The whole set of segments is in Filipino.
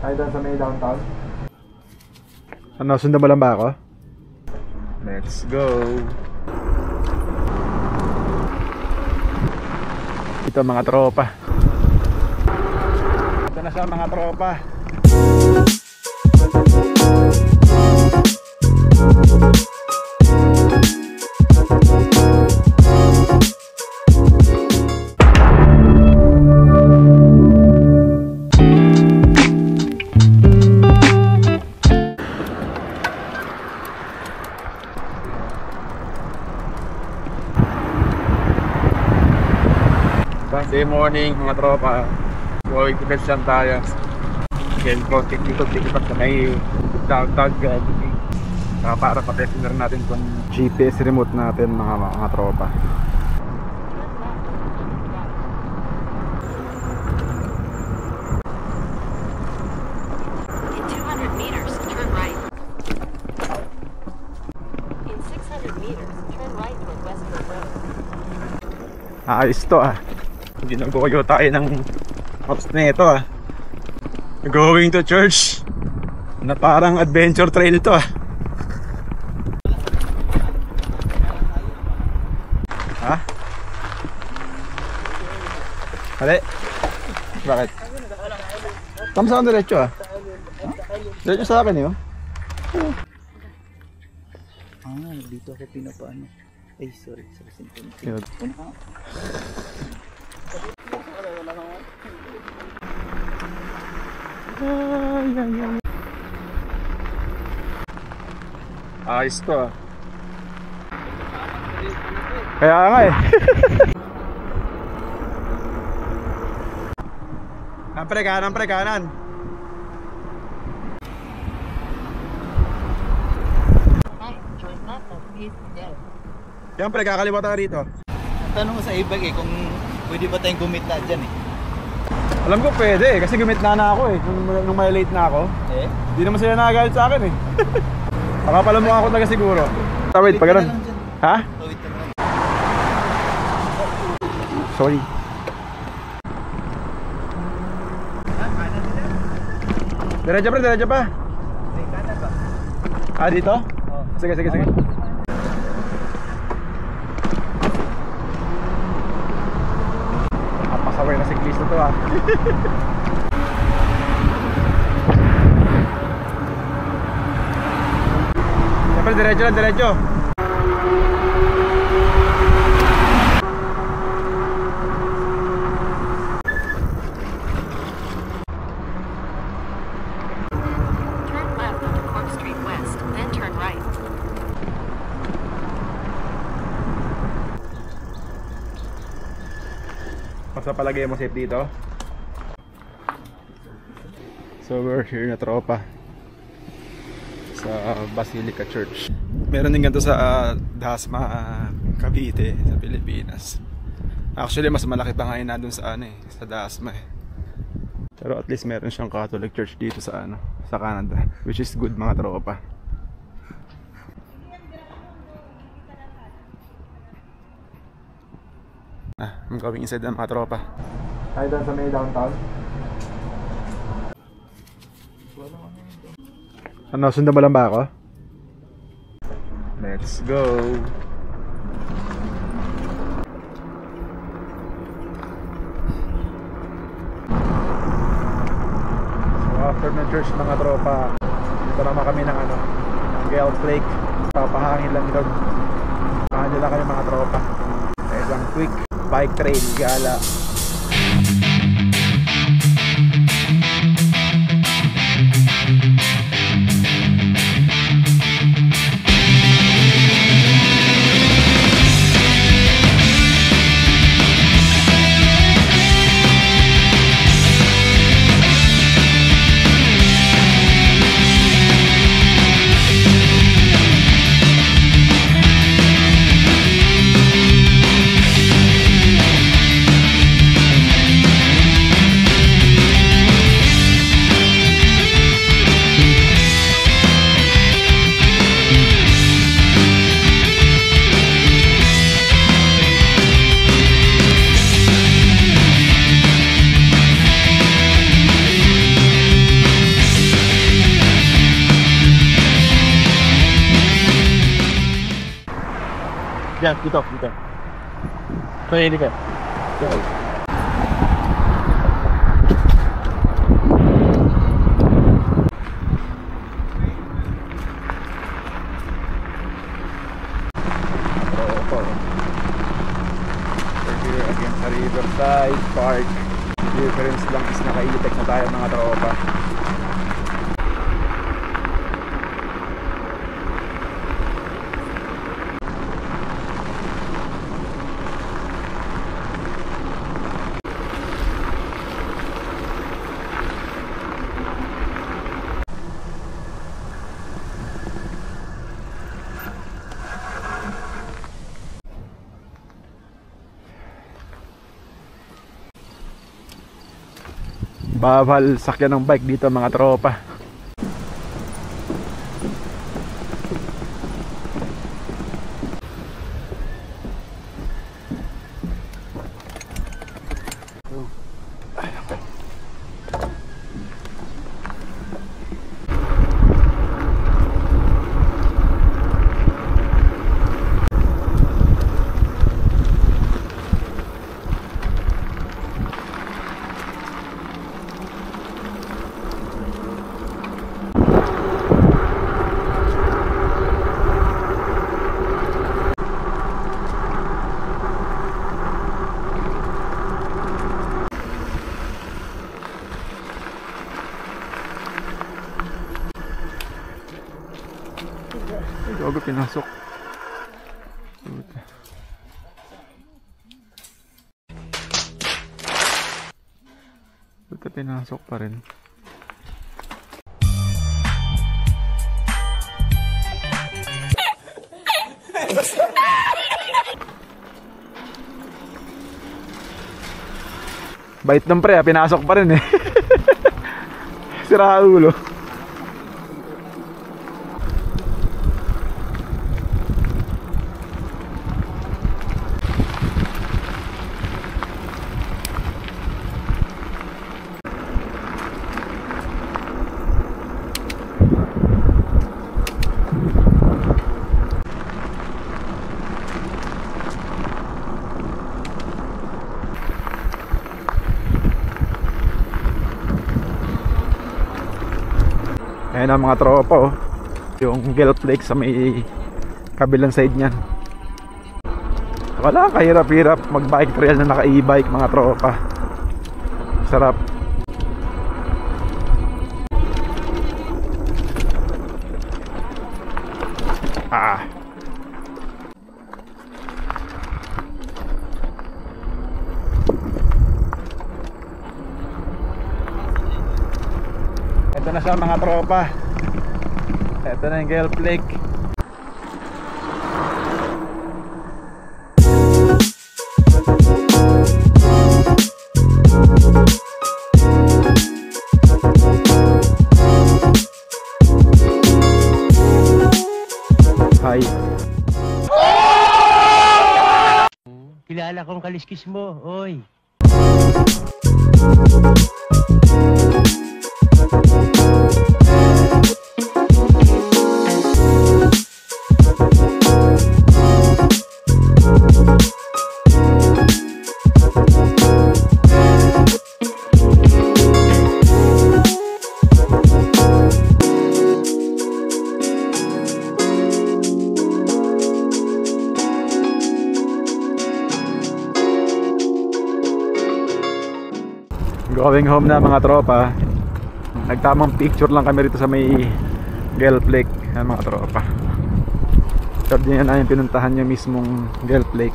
Tayo doon sa may downtown. Ano, sundan mo lang ba ako? Let's go. Ito mga tropa. Ito na siya mga tropa. Sunday morning mga tropa. Going to bed lang tayo. Again, konting likod-likod sa may downtown. Para pa-testing na rin natin kung GPS remote natin mga tropa. In 200 meters, turn right. In 600 meters, turn right toward Westford Road. Ayos to ah. Ginagawa tayo ng house na ito ah. Going to church na parang adventure trail to ah. Ha? Hali? Bakit? Tama sa akin diretso ah. Diretso sa akin yun. Dito ako pinapaano. Ay sorry, Yun. Ayos to ah. Kaya nga eh. Kanan pre, kanan. Yan pre, kakaliwa tayo rito. Tanong ko sa ibag eh kung pwede ba tayong gumita dyan eh. Alam ko pwede eh, kasi gumitna na ako eh. Nung may late na ako. Eh? Hindi naman sila nakagalit sa akin eh. Baka pala mukha ako taga siguro. Wait, pa ganun. Ha? Tawid ka na lang. Sorry. Diretso pa, diretso pa. Ay, kanan ba? Ah, dito? Oo. Sige. Napasaway na siklista to ah. Siyempre, diretso lang, diretso. Turn left onto Cork Street West, then turn right. Basta palagay mo safe dito. So we're here na tropa sa Basilica Church. Meron din ganito sa Dasma, Cavite sa Pilipinas. Actually mas malaki pa ngayon na dun sa sa Dasma eh. Pero at least meron siyang Catholic Church dito sa sa Canada, which is good mga tropa. I'm going inside ng mga tropa. Tayo doon sa may downtown. Ano, sundan mo lang ba ako? Let's go. So after ng church mga tropa, dito naman kami ng ng Gale Lake. Papahangin lang doon. Paano lang kami mga tropa. Isang quick bike trail gala. Diyan, dito. So, hindi ka. Here again sa Riverside Park. Difference lang is naka-e-tech na tayo mga tropa. Bawal sakyan ng bike dito mga tropa. Gago, pinasok. Buta pinasok pa rin. Bait ng pre, pinasok pa rin eh. Sira ulo. Ayan ang mga tropa oh. Yung Gel Flake sa may kabilang side niyan. Wala, kahirap-hirap mag-bike trail na naka-e-bike mga tropa. Sarap. Ito na siya mga tropa. Ito na yung Gel Flake. Hi. Kilala kong kaliskis mo, oy. Going home na mga tropa. Nagtamang picture lang kami rito sa may Gel Flake. Yan mga tropa. So din yan namin pinuntahan yung mismong Gel Flake.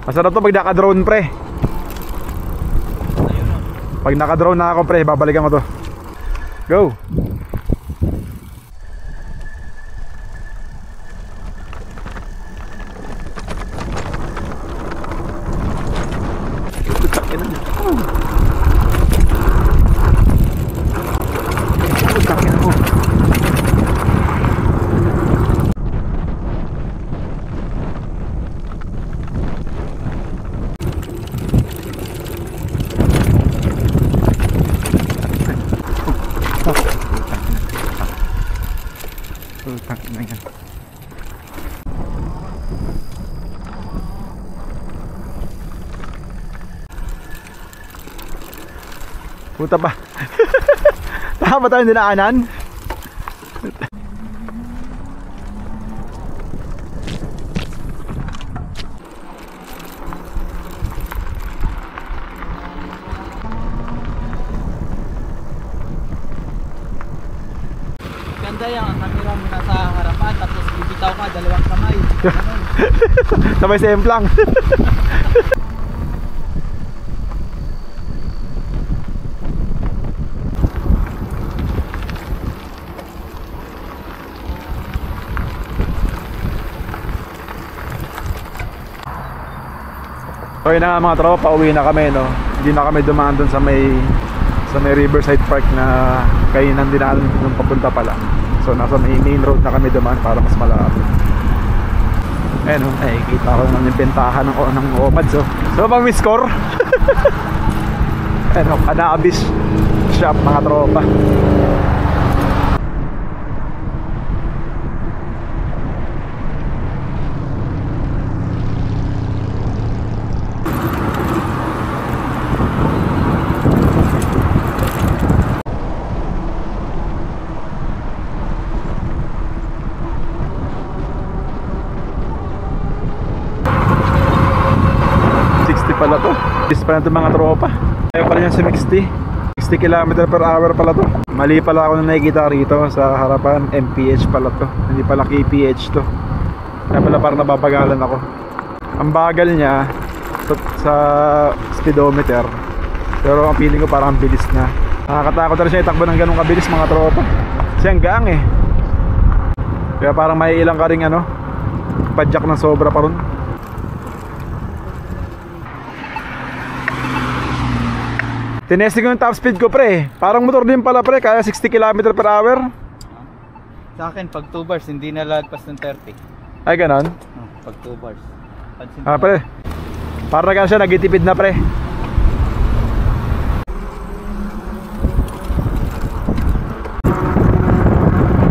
Masarap to pag naka-drone pre. Pag naka-drone na ako pre, babalikan ko to. Go! Putang ina yan. Punta pa. Tama ba tayong dinaanan? Ganda yan, ang camera mo nasa harapan, tapos bibitaw ka, dalawang kamay. Sabay sa emplang. Okay na nga mga tropa, pauwi na kami, no. Hindi na kami dumaan dun sa may Riverside Park na kainan dinaan nung papunta pala. So nasa main road na kami dumaan para mas malapit. Ayun, kita ko naman yung bentahan ng OMADS. So pang may score. Ayun, Cannabis Shop mga tropa. Pala to. Bis pa na ito mga tropa. Kaya pala yan sa 60 km/h pala to. Mali pala ako na nakikita rito sa harapan. MPH pala to. Hindi pala KPH to. Kaya pala parang nababagalan ako. Ang bagal niya sa speedometer. Pero ang feeling ko parang bilis na. Nakakatakot na rin siya itakbo ng ganun kabilis mga tropa. Kasi ang gaang eh. Kaya parang may ilang ka ring padyak ng sobra pa ron. Tinesting ko yung top speed ko pre. Parang motor din pala pre. Kaya 60 km/h. Sa akin, pag 2 bars, hindi na lagpas ng 30. Ay ganon? Pag 2 bars. Pre. Parang na siya nagtitipid na pre.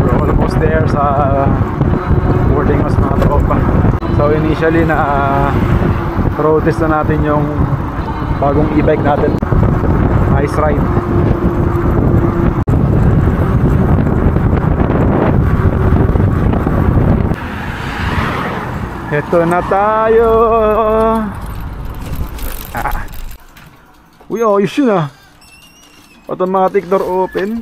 We're almost there sa boarding house mga tropa. So initially na road test na natin yung bagong e-bike natin. Nice ride. Ito na tayo. Uy, ayos yun ah. Automatic door open.